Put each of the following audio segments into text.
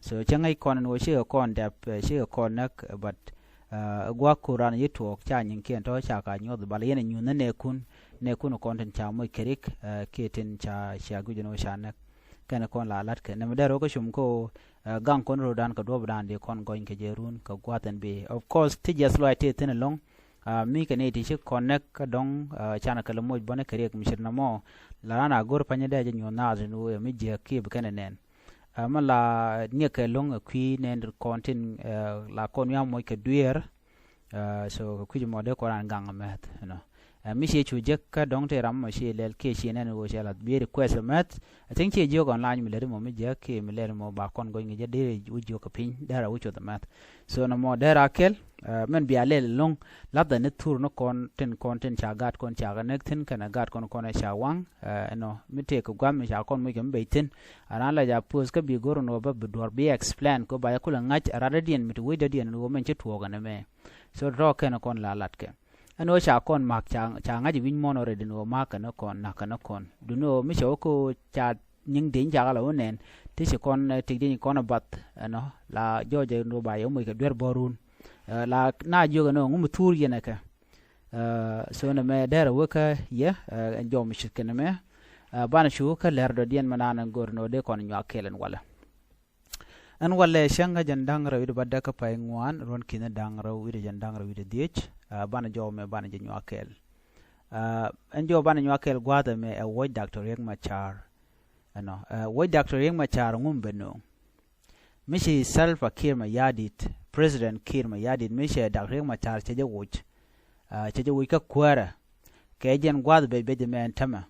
so changai kon no she kon dap she kon nak but gwa kuran yitok cha nyin ken to cha ka nyod bal yen nyu ne kun konten cha mo kerik keten cha gujino shanak kana kon la lat ke ne mdaro ko shum ko gang kon rodan ka do bran de kon goin ke jerun ka gwaten be of course tijas lo ite tin long mi ke ne ti shi connect ka dong chana kala mo bone kerik mishir na mo la na gor panya de nyu na zinu mi je ki be nen mala nie ke long qui nen kontin la kon ya mo ke duer so ku mo de koran gang met no mi she chu je ka dong te ram she lel ke she nen wo she la bi request met I think che jo online mi le mo mi je ke mi le mo ba kon go ngi je de u jo ka pin dara u cho the mat so no mo dara kel men bi ale long la da ne tur no content cha gat kon cha ga nek tin kana gat kon cha wang no mi te ko gam mi cha kon mi gem be tin ana la ja pos ka bi goro no ba dor bi explain ko ba ya kula ngach arada dien mi we da dien no men che to ga ne me so ro ken kon la lat ke ano cha kon mak cha ngaji win mono re no ma kana kon na kana kon du no mi cho ko cha ning din cha la onen ti se kon ti din kon bat no la jo je no ba yo mo ke der borun la na jo no ngum tur yene ka so na me der wo ka ye jo mi shit ken me bana shu ka ler do dien manana gor no de kon nya kelen wala an wala shanga jandang rawi badda ka pay ngwan ron kina dang rawi de jandang rawi de diech bana jo me bana je nya kel an jo bana nya kel gwada me a wo doctor yek machar ano wo doctor yek machar ngum beno mishi salfa kirma yadit president kirma yadit mishi doctor yek machar che je wuch ka kwara ke jen gwada be de men tama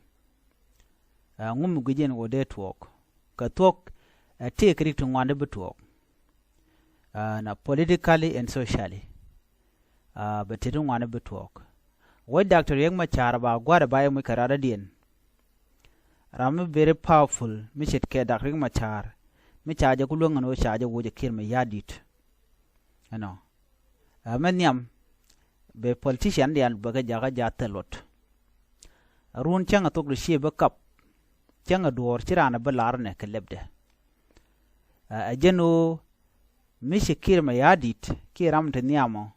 ngum gujen wo de twok ka twok take it to one betuok na politically and socially but it don't want to betuok what Dr. Yang Machar ba gwada bayo mu karara dien ram very powerful michet ke Dr. Yang Machar mi chaje kulunga no chaje woje kirme yadit ano amanyam be politician dian baga jaga jatelot run changa tok de shebe kap changa dor chirana balar ne kelebde ajeno mishi kirma yadit kiram te niamo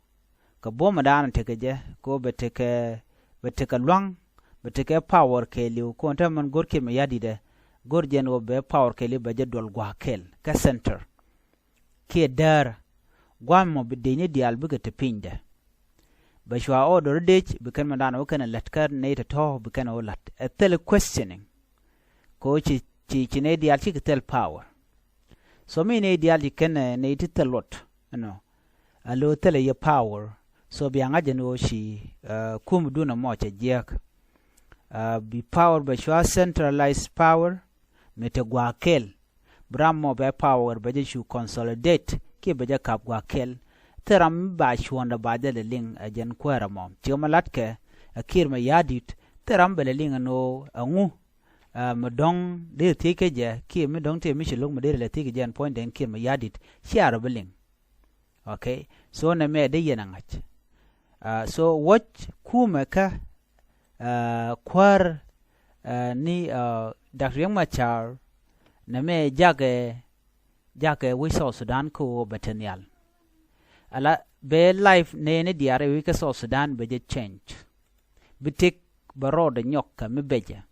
ka boma dana te je ko beteke lwang beteke power ke liu ko ta man gor kirma yadide gor jeno be power ke li baje dol gwa kel ka center ke dar gwamo bidene dial buga te pinde ba shwa order dech be kan madana o kana latkar ne ta to be kan o lat a tele questioning ko chi ne dial chi tel power so me ne dial ken ne titalot no alo tele ye power so bi anga jeno shi kum duna mo che jek be power ba shwa centralized power mete gwa kel bramo be power ba je shu consolidate ke ba je kap gwa kel teram ba shwonda ba de ling ajen kwara mom chiomalat ke akir ma yadit teram be ling no angu madong de tike je ki madong te mi shilung ma de le tike je point den kir ma yadit share beling okay so na me de yenangach so what kuma ka kwar ni Dr. Yang Machar na me jage we so Sudan ko batanial ala be life ne diare we ka so Sudan be je change bitik baro de nyokka me beje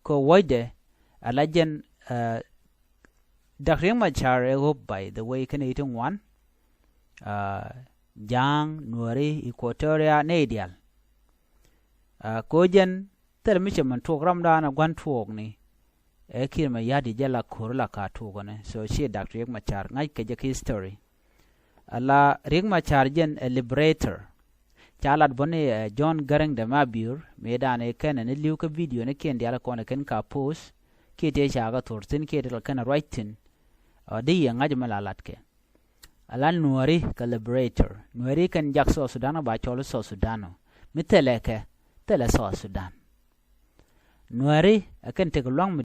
ko wide alajen Dr. Yang Machar hope by the way can eating one jang nuari equatoria nedial ko jen termiche man program dana gwan tuog ni kirma yadi jala kurla ka tugo ne so she Dr. Yang Machar ngai ke je history ala Yang Machar jen a liberator chalat bone John Garang de Mabur medane ken ne liu ka video ne ken diala ko ne ken ka post ke te chaga tortin ke de ken writing de yanga je malalat ke ala nuari ka liberator nuari kan jakso Sudan ba cholo so Sudano mitele ke tele so Sudan nuari akan te long